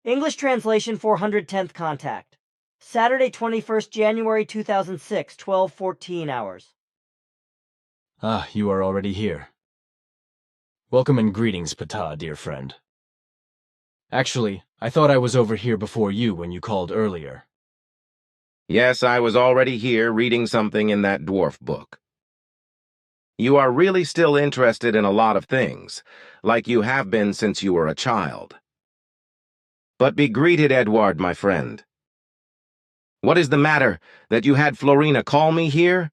English translation 410th contact. Saturday, 21st January 2006, 12:14 hours. Ah, you are already here. Welcome and greetings, Ptaah, dear friend. Actually, I thought I was over here before you when you called earlier. Yes, I was already here reading something in that dwarf book. You are really still interested in a lot of things, like you have been since you were a child. But be greeted, Edward, my friend. What is the matter, that you had Florina call me here?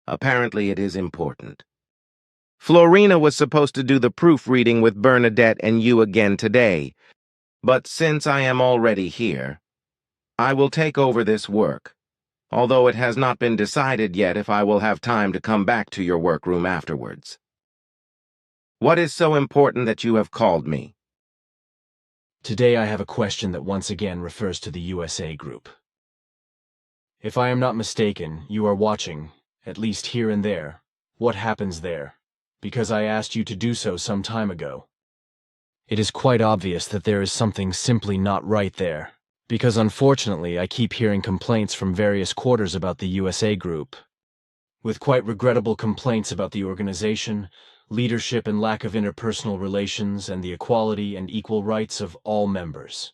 Apparently it is important. Florina was supposed to do the proofreading with Bernadette and you again today, but since I am already here, I will take over this work, although it has not been decided yet if I will have time to come back to your workroom afterwards. What is so important that you have called me? Today I have a question that once again refers to the USA group. If I am not mistaken, you are watching, at least here and there, what happens there, because I asked you to do so some time ago. It is quite obvious that there is something simply not right there, because unfortunately I keep hearing complaints from various quarters about the USA group, with quite regrettable complaints about the organization, leadership and lack of interpersonal relations, and the equality and equal rights of all members.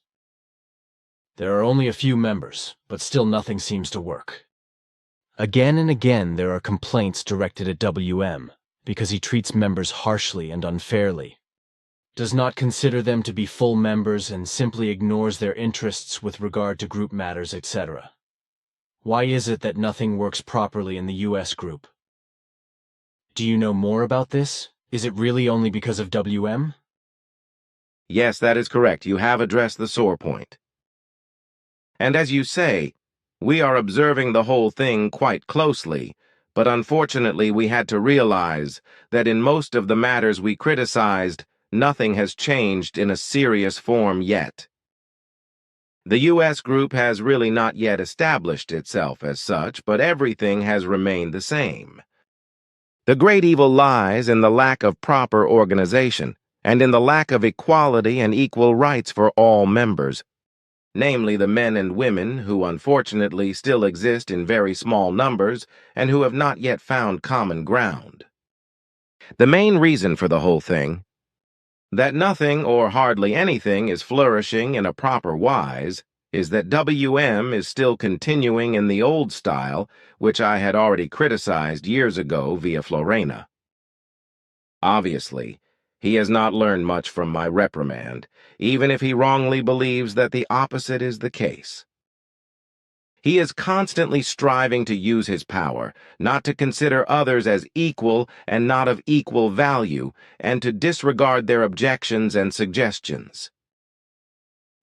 There are only a few members, but still nothing seems to work. Again and again there are complaints directed at WM, because he treats members harshly and unfairly, does not consider them to be full members, and simply ignores their interests with regard to group matters, etc. Why is it that nothing works properly in the US group? Do you know more about this? Is it really only because of WM? Yes, that is correct. You have addressed the sore point. And as you say, we are observing the whole thing quite closely, but unfortunately we had to realize that in most of the matters we criticized, nothing has changed in a serious form yet. The U.S. group has really not yet established itself as such, but everything has remained the same. The great evil lies in the lack of proper organization, and in the lack of equality and equal rights for all members, namely the men and women who unfortunately still exist in very small numbers and who have not yet found common ground. The main reason for the whole thing, that nothing or hardly anything is flourishing in a proper wise, is that WM is still continuing in the old style, which I had already criticized years ago via Florina. Obviously, he has not learned much from my reprimand, even if he wrongly believes that the opposite is the case. He is constantly striving to use his power, not to consider others as equal and not of equal value, and to disregard their objections and suggestions.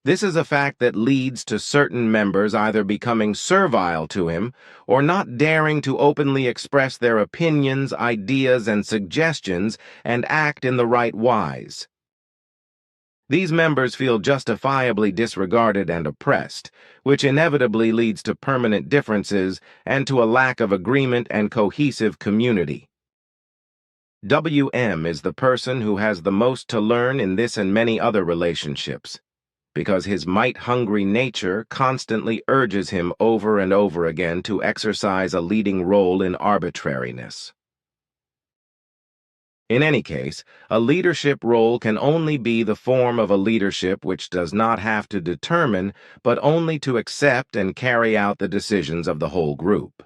This is a fact that leads to certain members either becoming servile to him or not daring to openly express their opinions, ideas, and suggestions and act in the right wise. These members feel justifiably disregarded and oppressed, which inevitably leads to permanent differences and to a lack of agreement and cohesive community. WM is the person who has the most to learn in this and many other relationships, because his might-hungry nature constantly urges him over and over again to exercise a leading role in arbitrariness. In any case, a leadership role can only be the form of a leadership which does not have to determine, but only to accept and carry out the decisions of the whole group.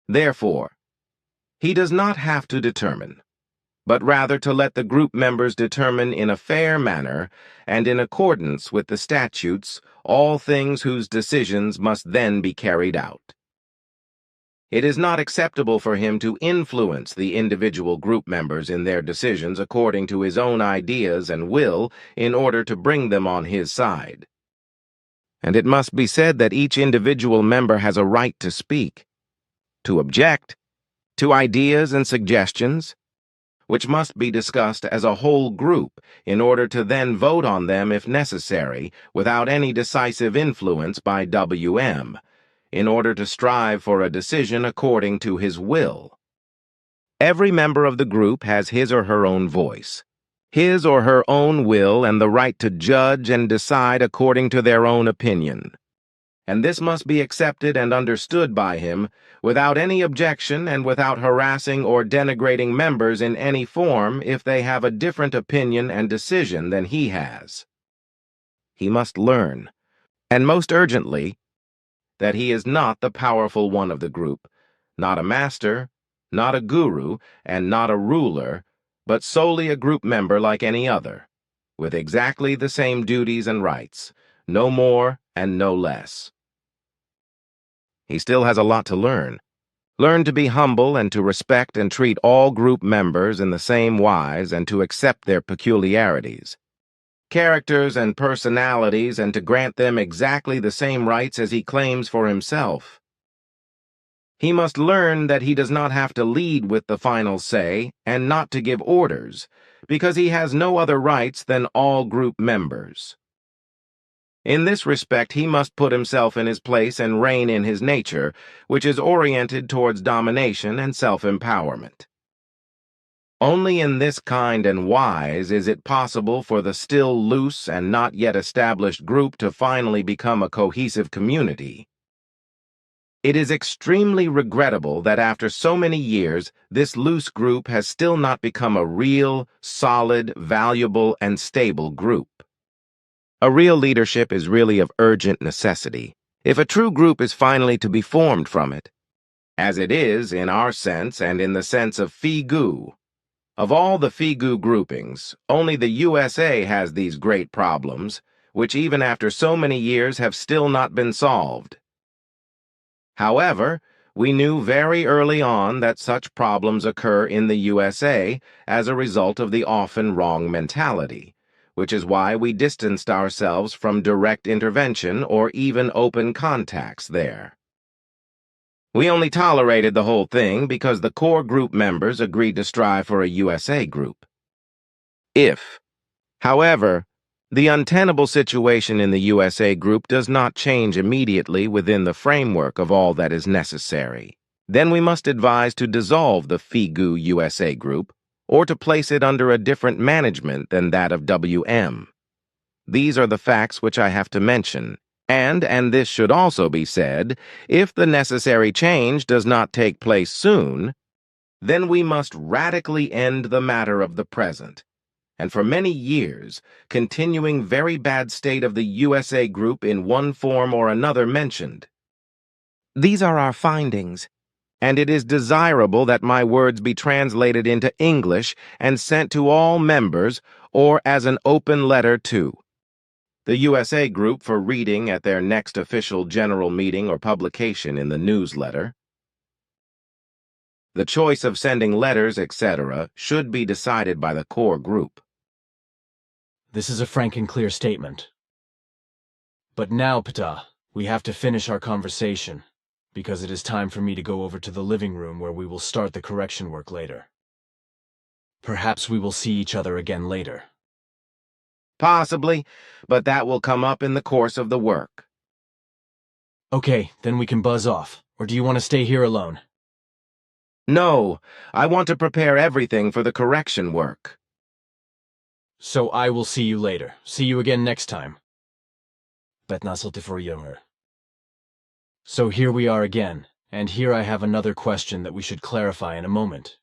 Therefore, he does not have to determine, but rather to let the group members determine in a fair manner and in accordance with the statutes all things whose decisions must then be carried out. It is not acceptable for him to influence the individual group members in their decisions according to his own ideas and will in order to bring them on his side. And it must be said that each individual member has a right to speak, to object, to ideas and suggestions, which must be discussed as a whole group in order to then vote on them if necessary, without any decisive influence by WM, in order to strive for a decision according to his will. Every member of the group has his or her own voice, his or her own will and the right to judge and decide according to their own opinion. And this must be accepted and understood by him without any objection and without harassing or denigrating members in any form if they have a different opinion and decision than he has. He must learn, and most urgently, that he is not the powerful one of the group, not a master, not a guru, and not a ruler, but solely a group member like any other, with exactly the same duties and rights, no more and no less. He still has a lot to learn. Learn to be humble and to respect and treat all group members in the same wise and to accept their peculiarities, characters and personalities, and to grant them exactly the same rights as he claims for himself. He must learn that he does not have to lead with the final say and not to give orders, because he has no other rights than all group members. In this respect, he must put himself in his place and rein in his nature, which is oriented towards domination and self-empowerment. Only in this kind and wise is it possible for the still loose and not yet established group to finally become a cohesive community. It is extremely regrettable that after so many years, this loose group has still not become a real, solid, valuable, and stable group. A real leadership is really of urgent necessity, if a true group is finally to be formed from it, as it is in our sense and in the sense of Figu. Of all the Figu groupings, only the USA has these great problems, which even after so many years have still not been solved. However, we knew very early on that such problems occur in the USA as a result of the often wrong mentality, which is why we distanced ourselves from direct intervention or even open contacts there. We only tolerated the whole thing because the core group members agreed to strive for a USA group. However, the untenable situation in the USA group does not change immediately within the framework of all that is necessary, then we must advise to dissolve the Figu USA group or to place it under a different management than that of WM. These are the facts which I have to mention, and this should also be said, if the necessary change does not take place soon, then we must radically end the matter of the present, and for many years, continuing very bad state of the USA group in one form or another mentioned. These are our findings, and it is desirable that my words be translated into English and sent to all members or as an open letter to the USA group for reading at their next official general meeting or publication in the newsletter. The choice of sending letters, etc., should be decided by the core group. This is a frank and clear statement. But now, Ptaah, we have to finish our conversation, because it is time for me to go over to the living room where we will start the correction work later. Perhaps we will see each other again later. Possibly, but that will come up in the course of the work. Okay, then we can buzz off. Or do you want to stay here alone? No, I want to prepare everything for the correction work. So I will see you later. See you again next time. So here we are again, and here I have another question that we should clarify in a moment.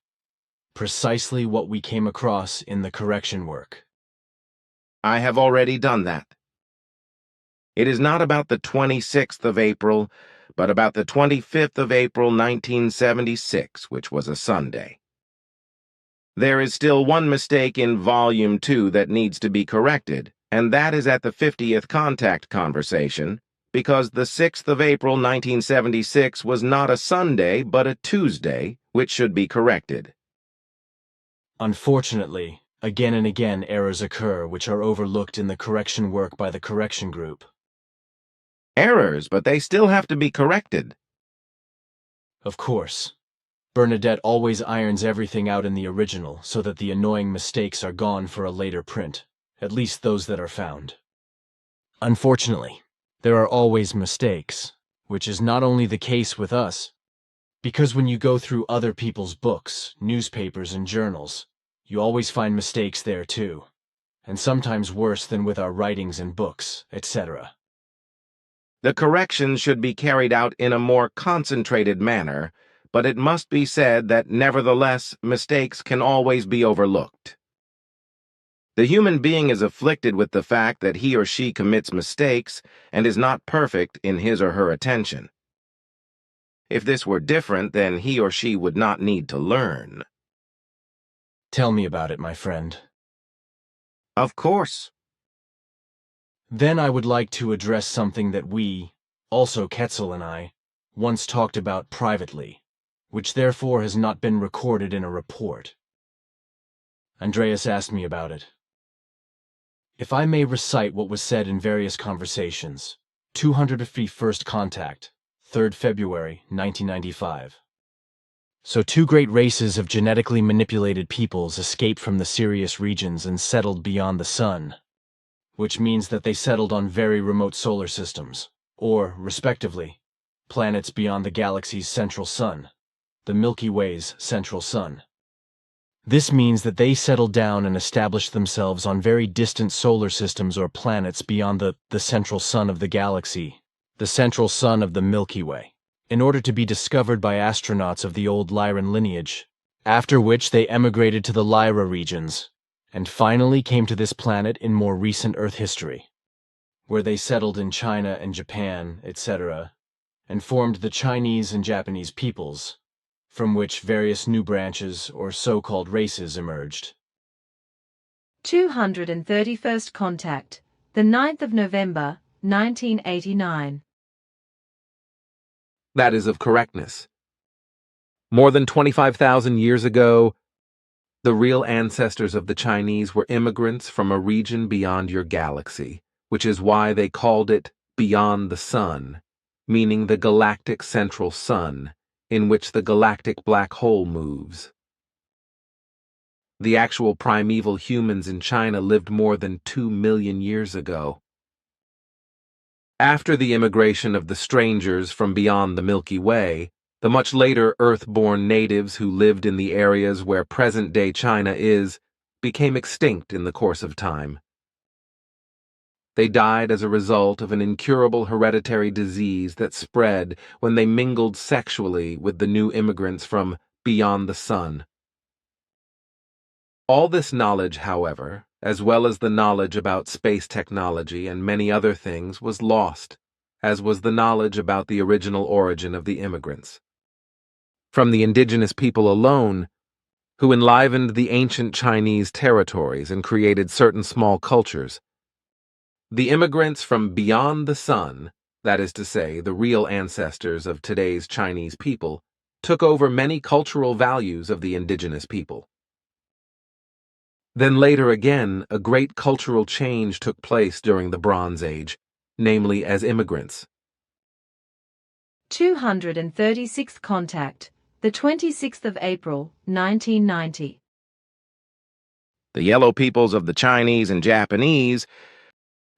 Precisely what we came across in the correction work. I have already done that. It is not about the 26th of April, but about the 25th of April, 1976, which was a Sunday. There is still one mistake in Volume 2 that needs to be corrected, and that is at the 50th contact conversation, because the 6th of April, 1976 was not a Sunday, but a Tuesday, which should be corrected. Unfortunately, again and again errors occur which are overlooked in the correction work by the correction group. Errors, but they still have to be corrected. Of course. Bernadette always irons everything out in the original so that the annoying mistakes are gone for a later print, at least those that are found. Unfortunately, there are always mistakes, which is not only the case with us, because when you go through other people's books, newspapers, and journals, You always find mistakes there too, and sometimes worse than with our writings and books, etc. The corrections should be carried out in a more concentrated manner, but it must be said that nevertheless mistakes can always be overlooked. The human being is afflicted with the fact that he or she commits mistakes and is not perfect in his or her attention. If this were different, then he or she would not need to learn. Tell me about it, my friend. Of course. Then I would like to address something that we, also Quetzal and I, once talked about privately, which therefore has not been recorded in a report. Andreas asked me about it. If I may recite what was said in various conversations, 251st Contact, 3rd February, 1995. So two great races of genetically manipulated peoples escaped from the Sirius regions and settled beyond the sun, which means that they settled on very remote solar systems, or, respectively, planets beyond the galaxy's central sun, the Milky Way's central sun. This means that they settled down and established themselves on very distant solar systems or planets beyond the central sun of the galaxy, the central sun of the Milky Way, in order to be discovered by astronauts of the old Lyran lineage, after which they emigrated to the Lyra regions, and finally came to this planet in more recent Earth history, where they settled in China and Japan, etc., and formed the Chinese and Japanese peoples, from which various new branches or so-called races emerged. 231st Contact, the 9th of November, 1989. That is of correctness. More than 25,000 years ago, the real ancestors of the Chinese were immigrants from a region beyond your galaxy, which is why they called it beyond the sun, meaning the galactic central sun, in which the galactic black hole moves. The actual primeval humans in China lived more than 2 million years ago. After the immigration of the strangers from beyond the Milky Way, the much later Earth-born natives who lived in the areas where present-day China is became extinct in the course of time. They died as a result of an incurable hereditary disease that spread when they mingled sexually with the new immigrants from beyond the sun. All this knowledge, however, as well as the knowledge about space technology and many other things, was lost, as was the knowledge about the original origin of the immigrants. From the indigenous people alone, who enlivened the ancient Chinese territories and created certain small cultures, the immigrants from beyond the sun, that is to say, the real ancestors of today's Chinese people, took over many cultural values of the indigenous people. Then later again, a great cultural change took place during the Bronze Age, namely as immigrants. 236th Contact, the 26th of April, 1990. The yellow peoples of the Chinese and Japanese,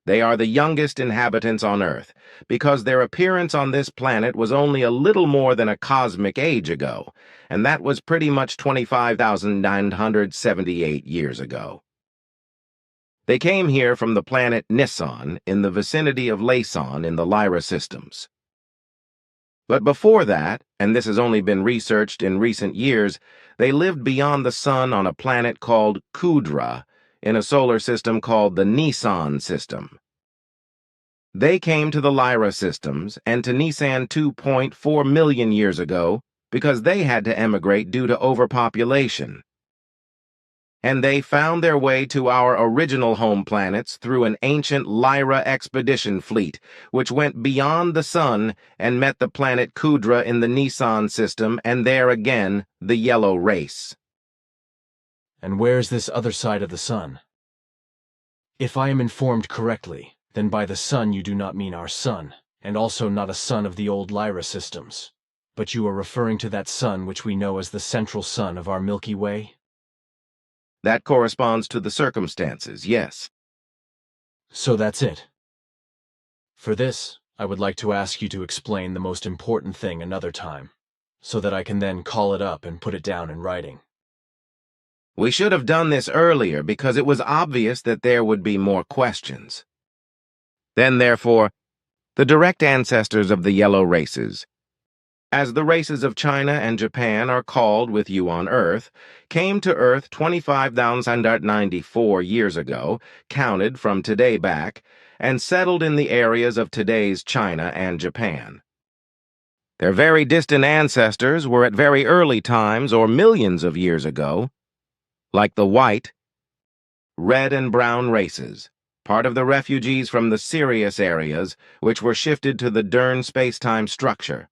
they are the youngest inhabitants on Earth, because their appearance on this planet was only a little more than a cosmic age ago, and that was pretty much 25,978 years ago. They came here from the planet Nissan in the vicinity of Laysan in the Lyra systems. But before that, and this has only been researched in recent years, they lived beyond the sun on a planet called Kudra, in a solar system called the Nissan system. They came to the Lyra systems and to Nissan 2.4 million years ago because they had to emigrate due to overpopulation. And they found their way to our original home planets through an ancient Lyra expedition fleet, which went beyond the sun and met the planet Kudra in the Nissan system, and there again, the yellow race. And where's this other side of the sun? If I am informed correctly, then by the sun you do not mean our sun, and also not a sun of the old Lyra systems, but you are referring to that sun which we know as the central sun of our Milky Way? That corresponds to the circumstances, yes. So that's it. For this, I would like to ask you to explain the most important thing another time, so that I can then call it up and put it down in writing. We should have done this earlier because it was obvious that there would be more questions. Then, therefore, the direct ancestors of the yellow races, as the races of China and Japan are called with you on Earth, came to Earth 25,094 years ago, counted from today back, and settled in the areas of today's China and Japan. Their very distant ancestors were at very early times or millions of years ago, like the white, red, and brown races, part of the refugees from the Sirius areas, which were shifted to the Dern space-time structure.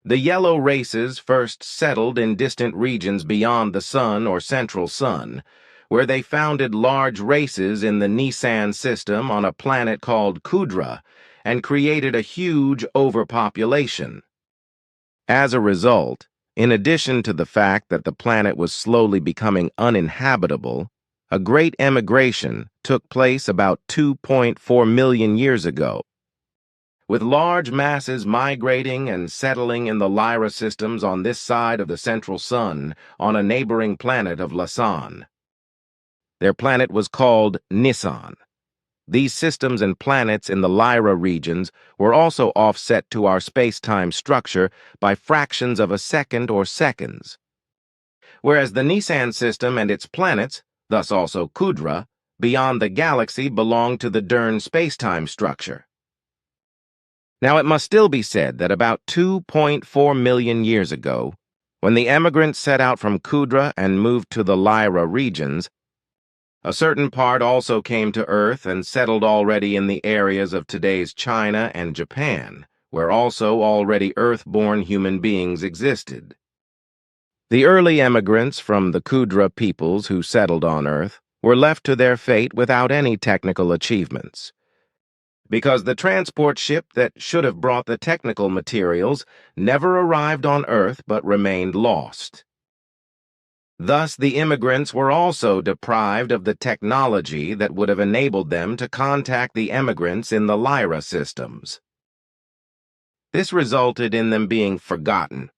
The yellow races first settled in distant regions beyond the Sun or central Sun, where they founded large races in the Nisan system on a planet called Kudra and created a huge overpopulation. As a result, in addition to the fact that the planet was slowly becoming uninhabitable, a great emigration took place about 2.4 million years ago, with large masses migrating and settling in the Lyra systems on this side of the central Sun on a neighboring planet of Lasan. Their planet was called Nisan. These systems and planets in the Lyra regions were also offset to our space-time structure by fractions of a second or seconds, whereas the Nisan system and its planets, thus also Kudra, beyond the galaxy belong to the Dern space-time structure. Now, it must still be said that about 2.4 million years ago, when the emigrants set out from Kudra and moved to the Lyra regions, a certain part also came to Earth and settled already in the areas of today's China and Japan, where also already Earth-born human beings existed. The early emigrants from the Kudra peoples who settled on Earth were left to their fate without any technical achievements, because the transport ship that should have brought the technical materials never arrived on Earth but remained lost. Thus, the immigrants were also deprived of the technology that would have enabled them to contact the emigrants in the Lyra systems. This resulted in them being forgotten.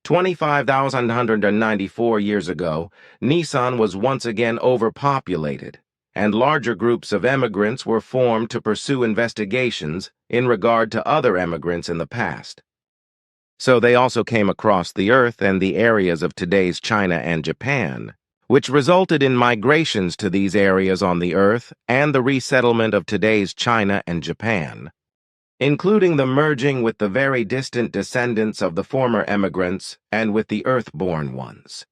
25,194 years ago, Nisan was once again overpopulated, and larger groups of emigrants were formed to pursue investigations in regard to other emigrants in the past. So they also came across the Earth and the areas of today's China and Japan, which resulted in migrations to these areas on the Earth and the resettlement of today's China and Japan, including the merging with the very distant descendants of the former emigrants and with the Earth-born ones.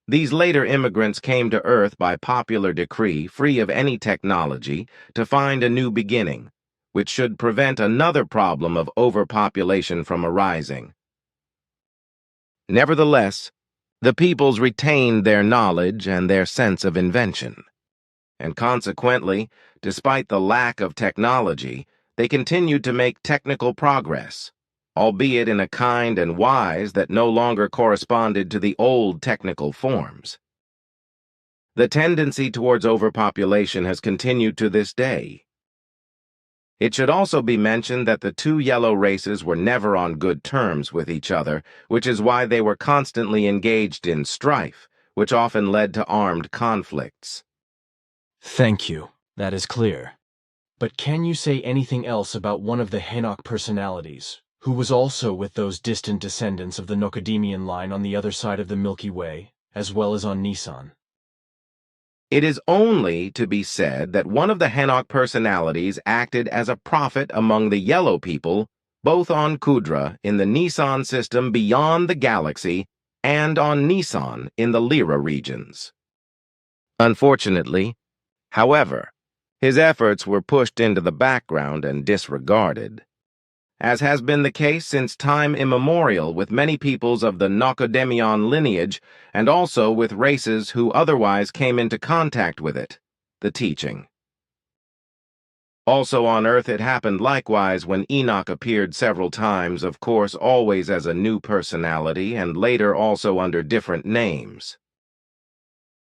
These later immigrants came to Earth by popular decree, free of any technology, to find a new beginning, which should prevent another problem of overpopulation from arising. Nevertheless, the peoples retained their knowledge and their sense of invention, and consequently, despite the lack of technology, they continued to make technical progress, albeit in a kind and wise that no longer corresponded to the old technical forms. The tendency towards overpopulation has continued to this day. It should also be mentioned that the two yellow races were never on good terms with each other, which is why they were constantly engaged in strife, which often led to armed conflicts. Thank you. That is clear. But can you say anything else about one of the Henok personalities, who was also with those distant descendants of the Nocodemian line on the other side of the Milky Way, as well as on Nisan? It is only to be said that one of the Henok personalities acted as a prophet among the yellow people, both on Kudra in the Nisan system beyond the galaxy and on Nisan in the Lyra regions. Unfortunately, however, his efforts were pushed into the background and disregarded, as has been the case since time immemorial with many peoples of the Nocodemion lineage and also with races who otherwise came into contact with it, the teaching. Also on Earth it happened likewise when Enoch appeared several times, of course always as a new personality and later also under different names.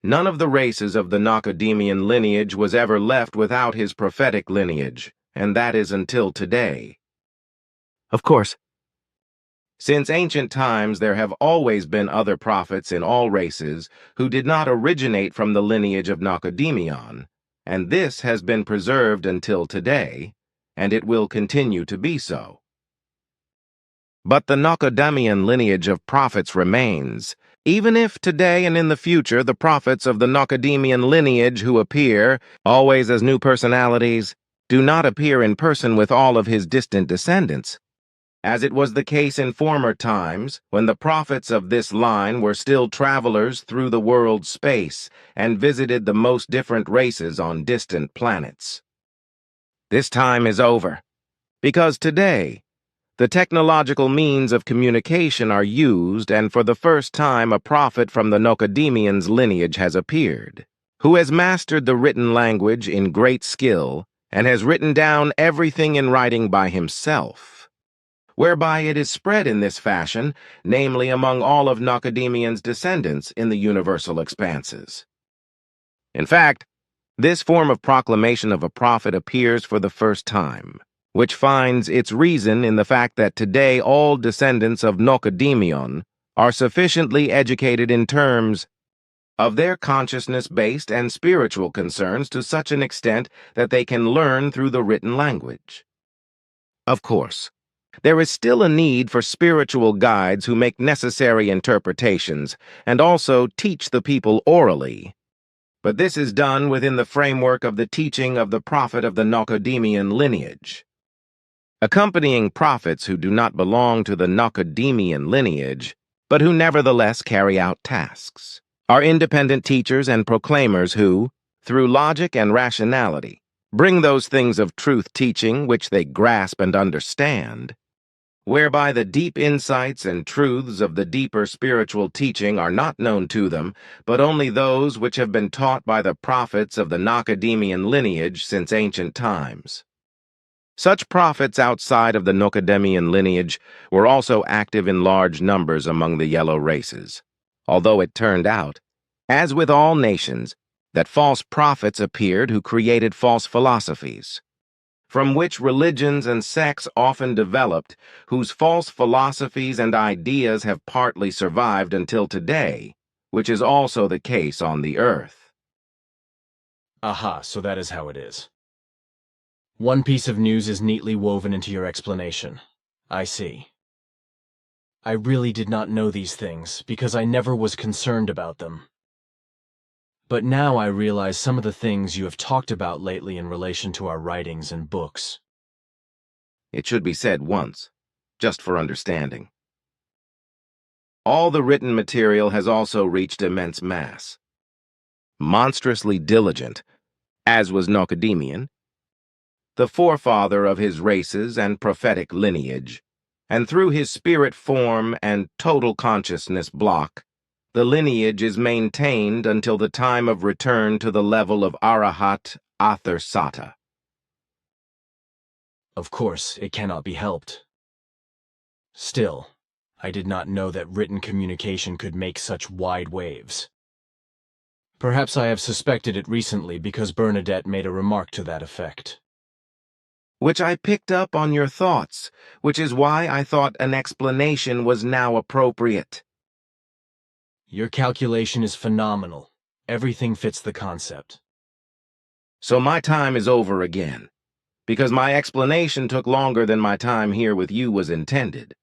None of the races of the Nocodemian lineage was ever left without his prophetic lineage, and that is until today. Of course, Since ancient times, there have always been other prophets in all races who did not originate from the lineage of Nacademion, and this has been preserved until today, and it will continue to be so. But the Nacademian lineage of prophets remains, even if today and in the future the prophets of the Nacademian lineage who appear, always as new personalities, do not appear in person with all of his distant descendants, as it was the case in former times when the prophets of this line were still travelers through the world's space and visited the most different races on distant planets. This time is over, because today, the technological means of communication are used, and for the first time a prophet from the Nacademian's lineage has appeared, who has mastered the written language in great skill and has written down everything in writing by himself, whereby it is spread in this fashion, namely among all of Nacademian's descendants in the universal expanses. In fact, this form of proclamation of a prophet appears for the first time, which finds its reason in the fact that today all descendants of Nacademion are sufficiently educated in terms of their consciousness-based and spiritual concerns to such an extent that they can learn through the written language. Of course, there is still a need for spiritual guides who make necessary interpretations and also teach the people orally, but this is done within the framework of the teaching of the prophet of the Nacademian lineage. Accompanying prophets who do not belong to the Nacademian lineage, but who nevertheless carry out tasks, are independent teachers and proclaimers who, through logic and rationality, bring those things of truth teaching which they grasp and understand, whereby the deep insights and truths of the deeper spiritual teaching are not known to them, but only those which have been taught by the prophets of the Nacademian lineage since ancient times. Such prophets outside of the Nacademian lineage were also active in large numbers among the yellow races, although it turned out, as with all nations, that false prophets appeared who created false philosophies, from which religions and sects often developed, whose false philosophies and ideas have partly survived until today, which is also the case on the earth. Aha, so that is how it is. One piece of news is neatly woven into your explanation. I see. I really did not know these things because I never was concerned about them. But now I realize some of the things you have talked about lately in relation to our writings and books. It should be said once, just for understanding. All the written material has also reached immense mass. Monstrously diligent, as was Nacademian, the forefather of his races and prophetic lineage, and through his spirit form and total consciousness block, the lineage is maintained until the time of return to the level of Arahat Athersata. Of course, it cannot be helped. Still, I did not know that written communication could make such wide waves. Perhaps I have suspected it recently because Bernadette made a remark to that effect. Which I picked up on your thoughts, which is why I thought an explanation was now appropriate. Your calculation is phenomenal. Everything fits the concept. So my time is over again, because my explanation took longer than my time here with you was intended.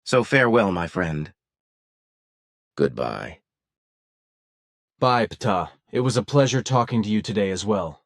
So farewell, my friend. Goodbye. Bye, Ptaah. It was a pleasure talking to you today as well.